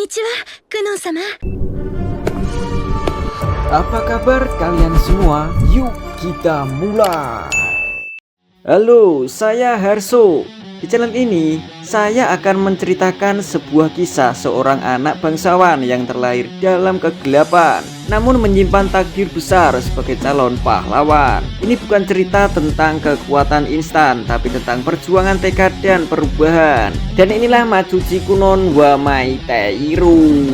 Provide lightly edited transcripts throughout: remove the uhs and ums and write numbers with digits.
にちは、クノン様。Apa kabar kalian semua? Yuk kita mulai. Halo, saya Harso. Di channel ini, saya akan menceritakan sebuah kisah seorang anak bangsawan yang terlahir dalam kegelapan, namun menyimpan takdir besar sebagai calon pahlawan. Ini bukan cerita tentang kekuatan instan, tapi tentang perjuangan tekad dan perubahan. Dan inilah Majuji Kunon wa Maiteiru.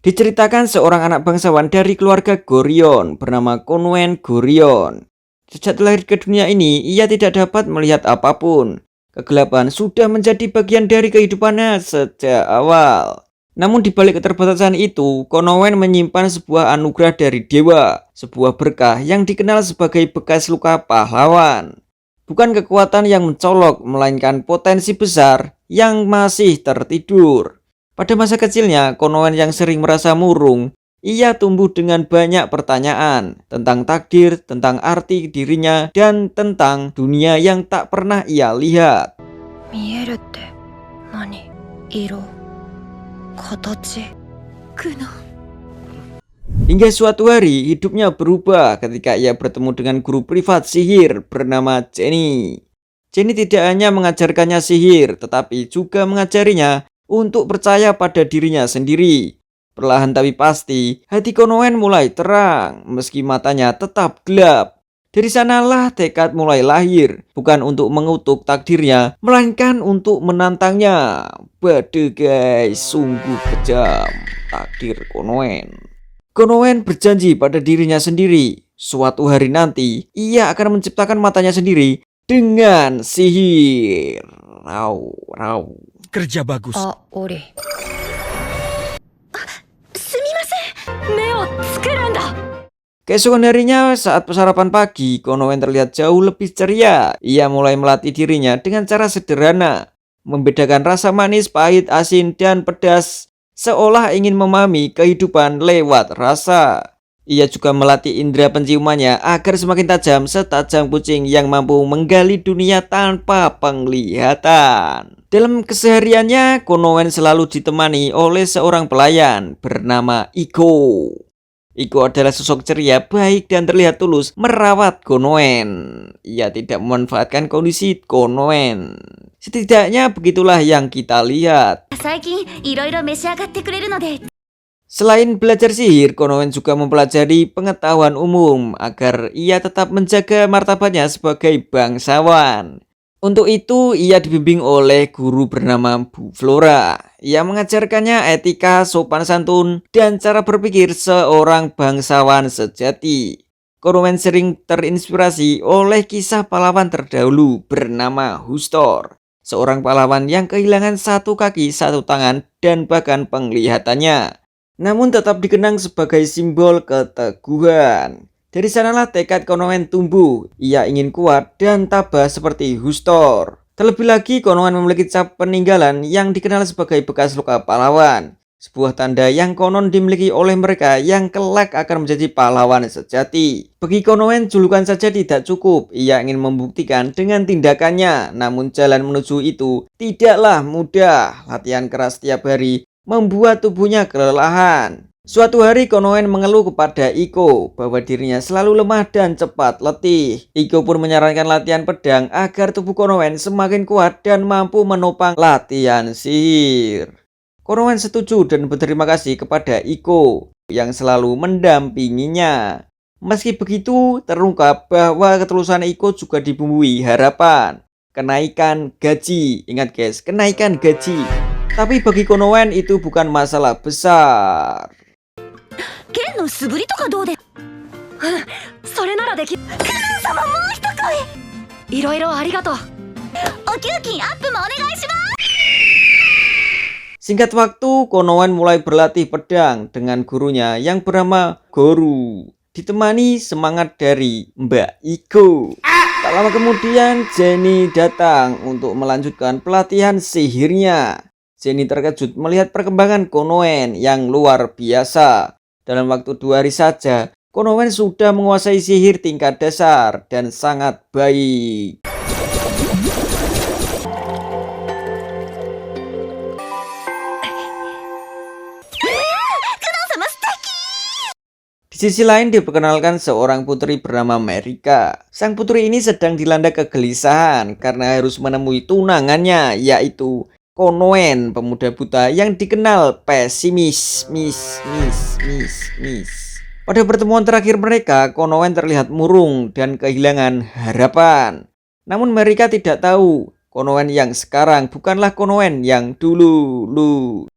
Diceritakan seorang anak bangsawan dari keluarga Goryon bernama Konwen Goryon. Sejak lahir ke dunia ini, ia tidak dapat melihat apapun. Kegelapan sudah menjadi bagian dari kehidupannya sejak awal. Namun di balik keterbatasan itu, Konwen menyimpan sebuah anugerah dari dewa, sebuah berkah yang dikenal sebagai bekas luka pahlawan. Bukan kekuatan yang mencolok, melainkan potensi besar yang masih tertidur. Pada masa kecilnya, Konwen yang sering merasa murung, ia tumbuh dengan banyak pertanyaan tentang takdir, tentang arti dirinya, dan tentang dunia yang tak pernah ia lihat. Hingga suatu hari, hidupnya berubah ketika ia bertemu dengan guru privat sihir bernama Jenny. Jenny tidak hanya mengajarkannya sihir, tetapi juga mengajarinya untuk percaya pada dirinya sendiri. Perlahan tapi pasti, hati Konwen mulai terang, meski matanya tetap gelap. Dari sanalah tekad mulai lahir, bukan untuk mengutuk takdirnya, melainkan untuk menantangnya. Bade guys, sungguh kejam takdir Konwen. Konwen berjanji pada dirinya sendiri, suatu hari nanti, ia akan menciptakan matanya sendiri dengan sihir. Rau. Kerja bagus. Keesokan harinya saat sarapan pagi, Konwen terlihat jauh lebih ceria. Ia mulai melatih dirinya dengan cara sederhana, membedakan rasa manis, pahit, asin, dan pedas, seolah ingin memahami kehidupan lewat rasa. Ia juga melatih indera penciumannya agar semakin tajam setajam kucing yang mampu menggali dunia tanpa penglihatan. Dalam kesehariannya, Konwen selalu ditemani oleh seorang pelayan bernama Iko. Iko adalah sosok ceria, baik, dan terlihat tulus merawat Konwen. Ia tidak memanfaatkan kondisi Konwen. Setidaknya begitulah yang kita lihat. Selain belajar sihir, Konwen juga mempelajari pengetahuan umum agar ia tetap menjaga martabatnya sebagai bangsawan. Untuk itu, ia dibimbing oleh guru bernama Bu Flora. Ia mengajarkannya etika, sopan santun, dan cara berpikir seorang bangsawan sejati. Konwen sering terinspirasi oleh kisah pahlawan terdahulu bernama Hustor, seorang pahlawan yang kehilangan satu kaki, satu tangan, dan bahkan penglihatannya, namun tetap dikenang sebagai simbol keteguhan. Dari sanalah tekad Konwen tumbuh. Ia ingin kuat dan tabah seperti Hustor. Terlebih lagi, Konwen memiliki cap peninggalan yang dikenal sebagai bekas luka pahlawan, sebuah tanda yang konon dimiliki oleh mereka yang kelak akan menjadi pahlawan sejati. Bagi Konwen, julukan saja tidak cukup. Ia ingin membuktikan dengan tindakannya, namun jalan menuju itu tidaklah mudah. Latihan keras setiap hari membuat tubuhnya kelelahan. Suatu hari Konwen mengeluh kepada Iko bahwa dirinya selalu lemah dan cepat letih. Iko pun menyarankan latihan pedang agar tubuh Konwen semakin kuat dan mampu menopang latihan sihir. Konwen setuju dan berterima kasih kepada Iko yang selalu mendampinginya. Meski begitu, terungkap bahwa ketulusan Iko juga dibumbui harapan kenaikan gaji. Ingat guys, kenaikan gaji. Tapi bagi Konwen itu bukan masalah besar. Singkat waktu, Konwen mulai berlatih pedang dengan gurunya yang bernama Goru, ditemani semangat dari Mbak Iko. Tak lama kemudian, Jenny datang untuk melanjutkan pelatihan sihirnya. Jenny terkejut melihat perkembangan Konwen yang luar biasa. Dalam waktu 2 hari saja, Konwen sudah menguasai sihir tingkat dasar dan sangat baik. Di sisi lain diperkenalkan seorang putri bernama Marika. Sang putri ini sedang dilanda kegelisahan karena harus menemui tunangannya, yaitu Konoen, pemuda buta yang dikenal pesimis. Pada pertemuan terakhir mereka, Konoen terlihat murung dan kehilangan harapan. Namun Marika tidak tahu, Konoen yang sekarang bukanlah Konoen yang dulu.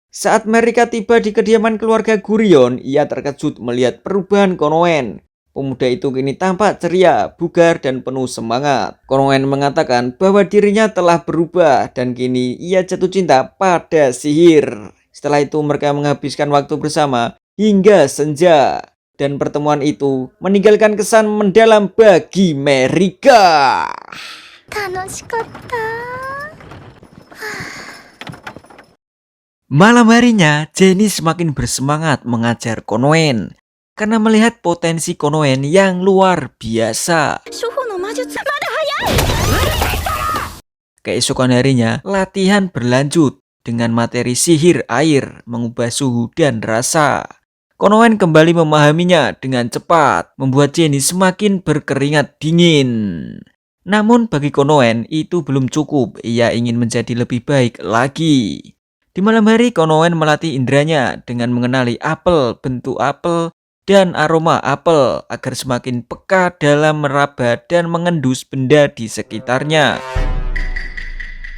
Saat Marika tiba di kediaman keluarga Gurion, ia terkejut melihat perubahan Konoen. Pemuda itu kini tampak ceria, bugar, dan penuh semangat. Konoen mengatakan bahwa dirinya telah berubah dan kini ia jatuh cinta pada sihir. Setelah itu mereka menghabiskan waktu bersama hingga senja. Dan pertemuan itu meninggalkan kesan mendalam bagi Marika. Malam harinya, Jenny semakin bersemangat mengajar Konoen karena melihat potensi Konoen yang luar biasa. Keesokan harinya, latihan berlanjut dengan materi sihir air, mengubah suhu dan rasa. Konoen kembali memahaminya dengan cepat, membuat Jenny semakin berkeringat dingin. Namun bagi Konoen itu belum cukup, ia ingin menjadi lebih baik lagi. Di malam hari, Konoen melatih inderanya dengan mengenali apel, bentuk apel, dan aroma apel agar semakin peka dalam meraba dan mengendus benda di sekitarnya.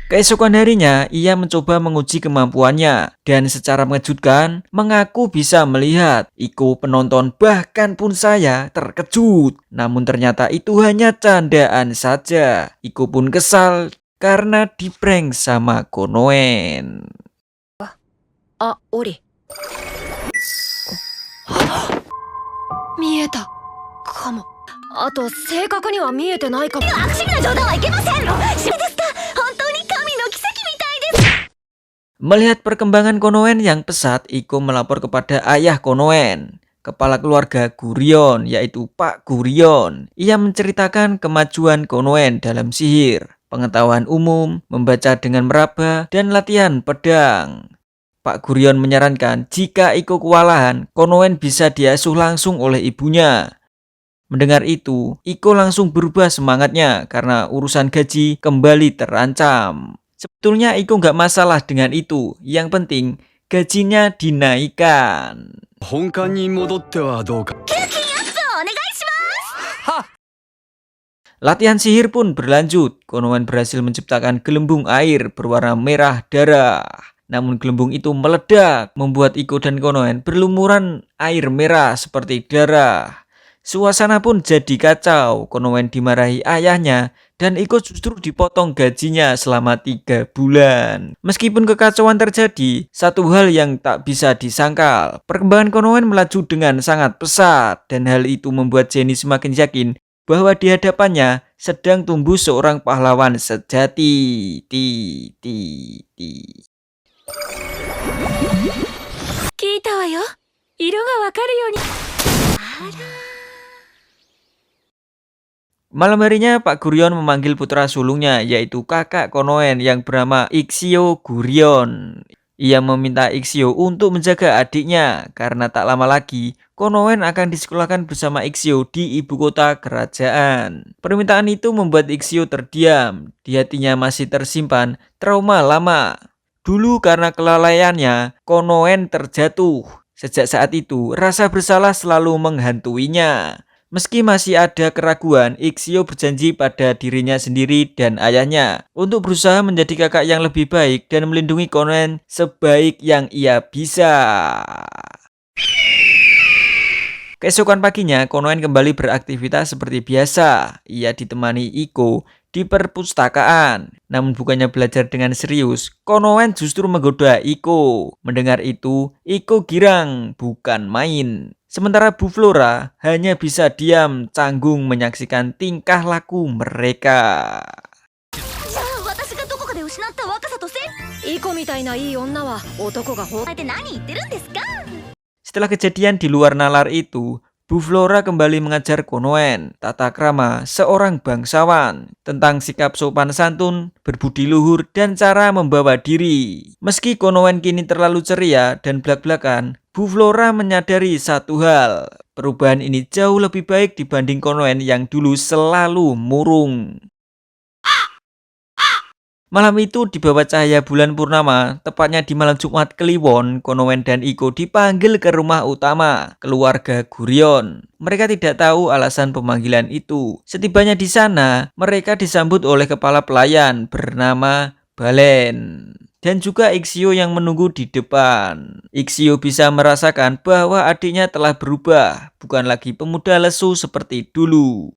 Keesokan harinya, ia mencoba menguji kemampuannya dan secara mengejutkan mengaku bisa melihat. Iko penonton bahkan pun saya terkejut. Namun ternyata itu hanya candaan saja. Iko pun kesal karena diprank sama Konoen. あ、オリ。見えたかも。あと正確には見えてないかも。悪趣味な冗談はいけません。そうですか。本当に神の奇跡みたいです。Melihat perkembangan Konoen yang pesat, Iko melapor kepada ayah Konoen, kepala keluarga Gurion, yaitu Pak Gurion. Ia menceritakan kemajuan Konoen dalam sihir, pengetahuan umum, membaca dengan meraba, dan latihan pedang. Pak Gurion menyarankan jika Iko kewalahan, Konoen bisa diasuh langsung oleh ibunya. Mendengar itu, Iko langsung berubah semangatnya karena urusan gaji kembali terancam. Sebetulnya Iko nggak masalah dengan itu, yang penting gajinya dinaikkan. Latihan sihir pun berlanjut. Konoen berhasil menciptakan gelembung air berwarna merah darah. Namun gelembung itu meledak, membuat Iko dan Konoen berlumuran air merah seperti darah. Suasana pun jadi kacau. Konoen dimarahi ayahnya dan Iko justru dipotong gajinya selama 3 bulan. Meskipun kekacauan terjadi, satu hal yang tak bisa disangkal. Perkembangan Konoen melaju dengan sangat pesat dan hal itu membuat Jenny semakin yakin bahwa di hadapannya sedang tumbuh seorang pahlawan sejati. 聞いたわよ。色がわかるように。Malam harinya, Pak Gurion memanggil putra sulungnya, yaitu kakak Konoen yang bernama Ixio Gurion. Ia meminta Ixio untuk menjaga adiknya, karena tak lama lagi Konoen akan disekolahkan bersama Ixio di ibu kota kerajaan. Permintaan itu membuat Ixio terdiam. Di hatinya masih tersimpan trauma lama. Dulu karena kelalaiannya, Konoen terjatuh. Sejak saat itu, rasa bersalah selalu menghantuinya. Meski masih ada keraguan, Ixio berjanji pada dirinya sendiri dan ayahnya untuk berusaha menjadi kakak yang lebih baik dan melindungi Konoen sebaik yang ia bisa. Keesokan paginya, Konoen kembali beraktivitas seperti biasa. Ia ditemani Iko di perpustakaan. Namun bukannya belajar dengan serius, Konoen justru menggoda Iko. Mendengar itu, Iko girang, bukan main. Sementara Bu Flora hanya bisa diam canggung menyaksikan tingkah laku mereka. Setelah kejadian di luar nalar itu, Bu Flora kembali mengajar Konoen tata krama seorang bangsawan tentang sikap sopan santun, berbudi luhur, dan cara membawa diri. Meski Konoen kini terlalu ceria dan blak-blakan, Bu Flora menyadari satu hal. Perubahan ini jauh lebih baik dibanding Konoen yang dulu selalu murung. Malam itu di bawah cahaya bulan purnama, tepatnya di malam Jumat Kliwon, Konoen dan Iko dipanggil ke rumah utama keluarga Gurion. Mereka tidak tahu alasan pemanggilan itu. Setibanya di sana, mereka disambut oleh kepala pelayan bernama Balen. Dan juga Iksio yang menunggu di depan. Iksio bisa merasakan bahwa adiknya telah berubah, bukan lagi pemuda lesu seperti dulu.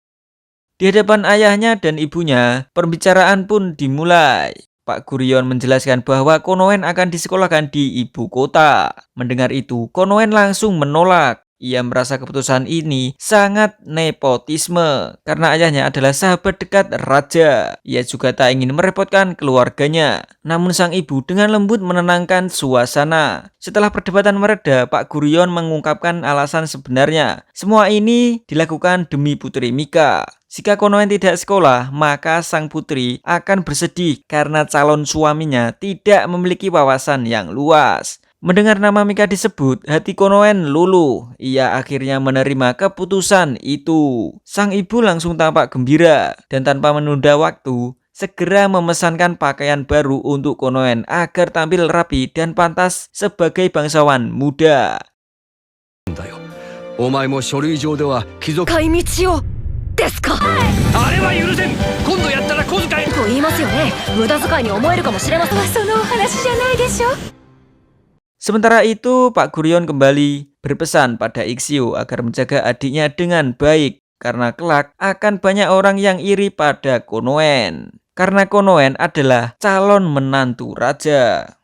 Di hadapan ayahnya dan ibunya, pembicaraan pun dimulai. Pak Gurion menjelaskan bahwa Konoen akan disekolahkan di ibu kota. Mendengar itu, Konoen langsung menolak. Ia merasa keputusan ini sangat nepotisme karena ayahnya adalah sahabat dekat raja. Ia juga tak ingin merepotkan keluarganya. Namun sang ibu dengan lembut menenangkan suasana. Setelah perdebatan mereda, Pak Gurion mengungkapkan alasan sebenarnya. Semua ini dilakukan demi putri Mika. Jika Konoen tidak sekolah, maka sang putri akan bersedih karena calon suaminya tidak memiliki wawasan yang luas. Mendengar nama Mika disebut, hati Konoen luluh. Ia akhirnya menerima keputusan itu. Sang ibu langsung tampak gembira dan tanpa menunda waktu, segera memesankan pakaian baru untuk Konoen agar tampil rapi dan pantas sebagai bangsawan muda. お前も書類上では貴族使い道をですか。あれは許せん。今度やったら小遣いと言いますよね。無駄遣いに思えるかもしれません。そのお話じゃないでしょ。 Sementara itu, Pak Gurion kembali berpesan pada Iksio agar menjaga adiknya dengan baik karena kelak akan banyak orang yang iri pada Konoen. Karena Konoen adalah calon menantu raja.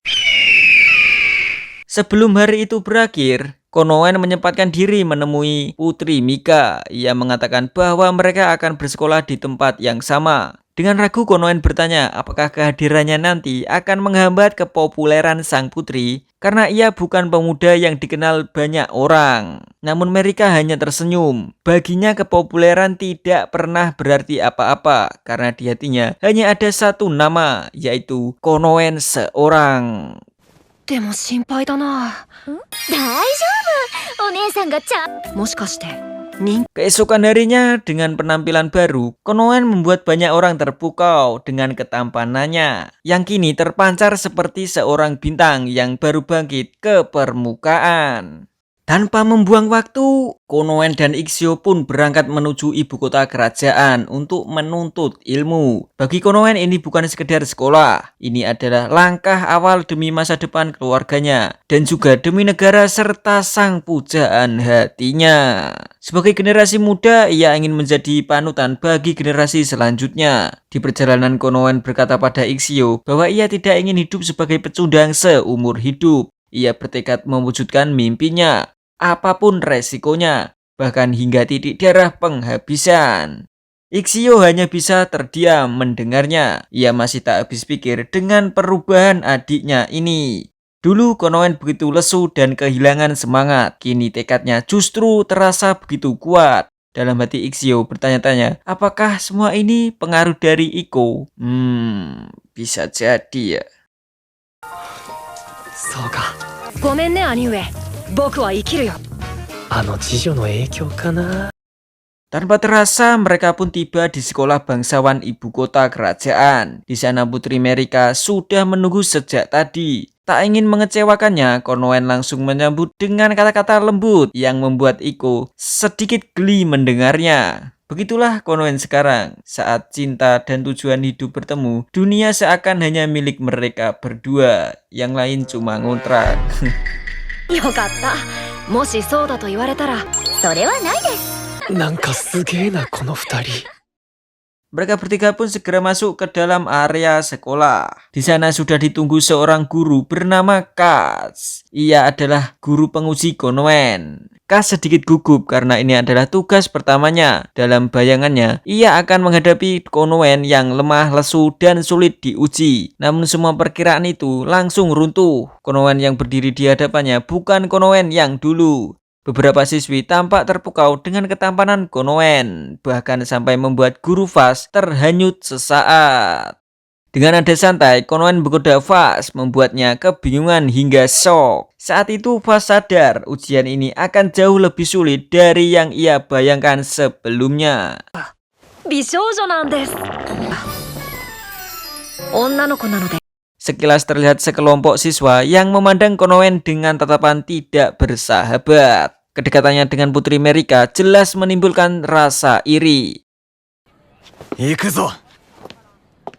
Sebelum hari itu berakhir, Konoen menyempatkan diri menemui putri Mika. Ia mengatakan bahwa mereka akan bersekolah di tempat yang sama. Dengan ragu, Konoen bertanya apakah kehadirannya nanti akan menghambat kepopuleran sang putri karena ia bukan pemuda yang dikenal banyak orang. Namun Mika hanya tersenyum. Baginya kepopuleran tidak pernah berarti apa-apa karena di hatinya hanya ada satu nama, yaitu Konoen seorang. でも心配だな。大丈夫。お姉さんがちゃん。もしかして人 Keesokan harinya dengan penampilan baru, Konoen membuat banyak orang terpukau dengan ketampanannya yang kini terpancar seperti seorang bintang yang baru bangkit ke permukaan. Tanpa membuang waktu, Konoen dan Iksio pun berangkat menuju ibu kota kerajaan untuk menuntut ilmu. Bagi Konoen ini bukan sekedar sekolah, ini adalah langkah awal demi masa depan keluarganya dan juga demi negara serta sang pujaan hatinya. Sebagai generasi muda, ia ingin menjadi panutan bagi generasi selanjutnya. Di perjalanan, Konoen berkata pada Iksio bahwa ia tidak ingin hidup sebagai pecundang seumur hidup. Ia bertekad mewujudkan mimpinya, apapun resikonya, bahkan hingga titik darah penghabisan. Iksio hanya bisa terdiam mendengarnya. Ia masih tak habis pikir dengan perubahan adiknya ini. Dulu Konoen begitu lesu dan kehilangan semangat. Kini tekadnya justru terasa begitu kuat. Dalam hati Iksio bertanya-tanya, apakah semua ini pengaruh dari Iko? Bisa jadi ya. そうか、ごめんね兄上。僕は生きるよ。あの次女の影響かな。 Tanpa terasa mereka pun tiba di sekolah bangsawan ibu kota kerajaan. Di sana putri Mika sudah menunggu sejak tadi. Tak ingin mengecewakannya, Konoen langsung menyambut dengan kata-kata lembut yang membuat Iko sedikit geli mendengarnya. Begitulah Konoen sekarang. Saat cinta dan tujuan hidup bertemu, dunia seakan hanya milik mereka berdua. Yang lain cuma ngontrak. よかった。もしそうだと言われたら、それはないです。なんかすげえなこの二人。 Mereka bertiga pun segera masuk ke dalam area sekolah. Di sana sudah ditunggu seorang guru bernama Kas. Ia adalah guru penguji Konoen. Kas sedikit gugup karena ini adalah tugas pertamanya. Dalam bayangannya, ia akan menghadapi Konoen yang lemah, lesu, dan sulit diuji. Namun semua perkiraan itu langsung runtuh. Konoen yang berdiri di hadapannya bukan Konoen yang dulu. Beberapa siswi tampak terpukau dengan ketampanan Konoen, bahkan sampai membuat guru Fast terhanyut sesaat. Dengan nada santai, Konoen menggoda Fast, membuatnya kebingungan hingga shock. Saat itu Fast sadar ujian ini akan jauh lebih sulit dari yang ia bayangkan sebelumnya. 美少女なんです。女の子なので。 Sekilas terlihat sekelompok siswa yang memandang Konoen dengan tatapan tidak bersahabat. Kedekatannya dengan Putri Merika jelas menimbulkan rasa iri. 行くぞ。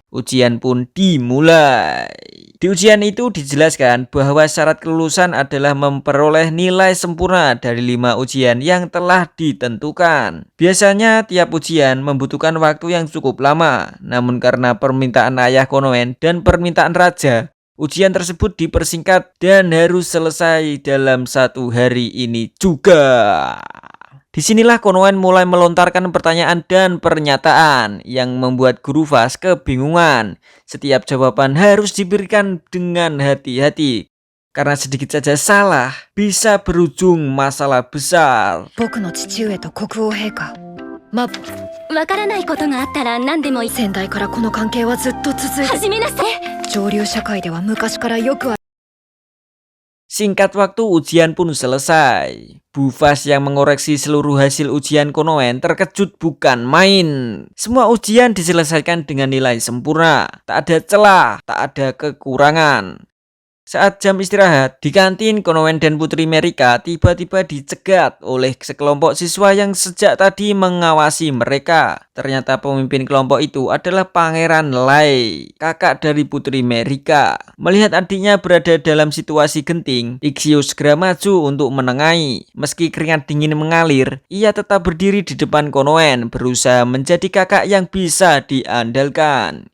Ujian pun dimulai. Di ujian itu dijelaskan bahwa syarat kelulusan adalah memperoleh nilai sempurna dari 5 ujian yang telah ditentukan. Biasanya tiap ujian membutuhkan waktu yang cukup lama, namun karena permintaan ayah Konoen dan permintaan raja, ujian tersebut dipersingkat dan harus selesai dalam 1 hari ini juga. Disinilah Konoen mulai melontarkan pertanyaan dan pernyataan yang membuat guru Fast kebingungan. Setiap jawaban harus diberikan dengan hati-hati, karena sedikit saja salah bisa berujung masalah besar. 僕の父上と国王陛下。わからないことがあったら何でも先代からこの関係はずっと続いて。始めなさい。上流社会では昔からよくある。 Singkat waktu ujian pun selesai. Bu Fast yang mengoreksi seluruh hasil ujian Konoen terkejut bukan main. Semua ujian diselesaikan dengan nilai sempurna. Tak ada celah, tak ada kekurangan. Saat jam istirahat, di kantin Konoen dan Putri Merika tiba-tiba dicegat oleh sekelompok siswa yang sejak tadi mengawasi mereka. Ternyata pemimpin kelompok itu adalah Pangeran Lai, kakak dari Putri Merika. Melihat adiknya berada dalam situasi genting, Ikshio segera maju untuk menengahi. Meski keringat dingin mengalir, ia tetap berdiri di depan Konoen, berusaha menjadi kakak yang bisa diandalkan.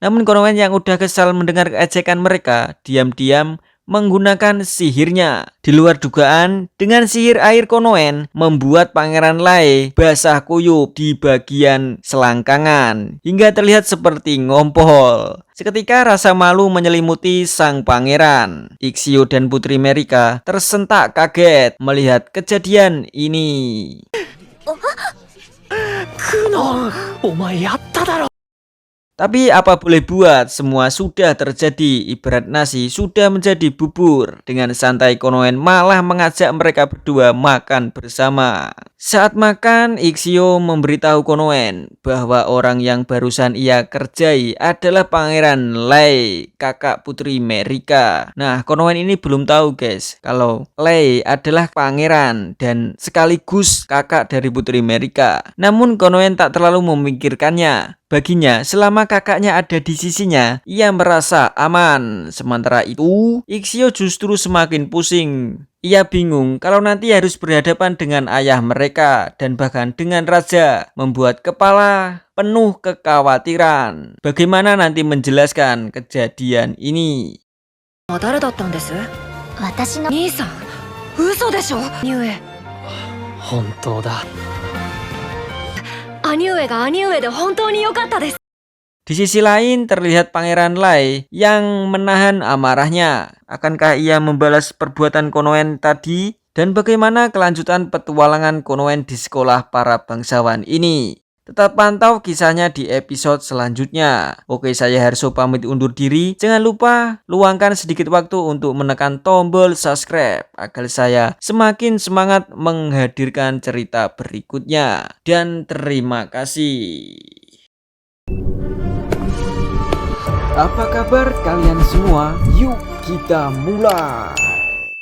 Namun Konoen yang udah kesal mendengar keejekan mereka, diam-diam menggunakan sihirnya. Di luar dugaan, dengan sihir air Konoen membuat Pangeran Lai basah kuyup di bagian selangkangan hingga terlihat seperti ngompol. Seketika rasa malu menyelimuti sang pangeran. Ikshio dan Putri Merika tersentak kaget melihat kejadian ini. Kuno, omae yatta daro. Tapi apa boleh buat, semua sudah terjadi. Ibarat nasi sudah menjadi bubur. Dengan santai Konoen malah mengajak mereka berdua makan bersama. Saat makan, Ikshio memberitahu Konoen bahwa orang yang barusan ia kerjai adalah Pangeran Lai, kakak Putri Merika. Nah, Konoen ini belum tahu guys, kalau Lai adalah pangeran dan sekaligus kakak dari Putri Merika. Namun Konoen tak terlalu memikirkannya. Baginya, selama kakaknya ada di sisinya, ia merasa aman. Sementara itu, Ikshio justru semakin pusing. Ia bingung kalau nanti harus berhadapan dengan ayah mereka dan bahkan dengan raja, membuat kepala penuh kekhawatiran. Bagaimana nanti menjelaskan kejadian ini? 誰だったんです？私の兄さん、嘘でしょ。兄上。本当だ。兄上が兄上で本当に良かったです。 Di sisi lain terlihat Pangeran Lai yang menahan amarahnya. Akankah ia membalas perbuatan Konoen tadi? Dan bagaimana kelanjutan petualangan Konoen di sekolah para bangsawan ini? Tetap pantau kisahnya di episode selanjutnya. Oke, saya Harso pamit undur diri. Jangan lupa luangkan sedikit waktu untuk menekan tombol subscribe agar saya semakin semangat menghadirkan cerita berikutnya. Dan terima kasih. Apa kabar kalian semua? Yuk kita mulai.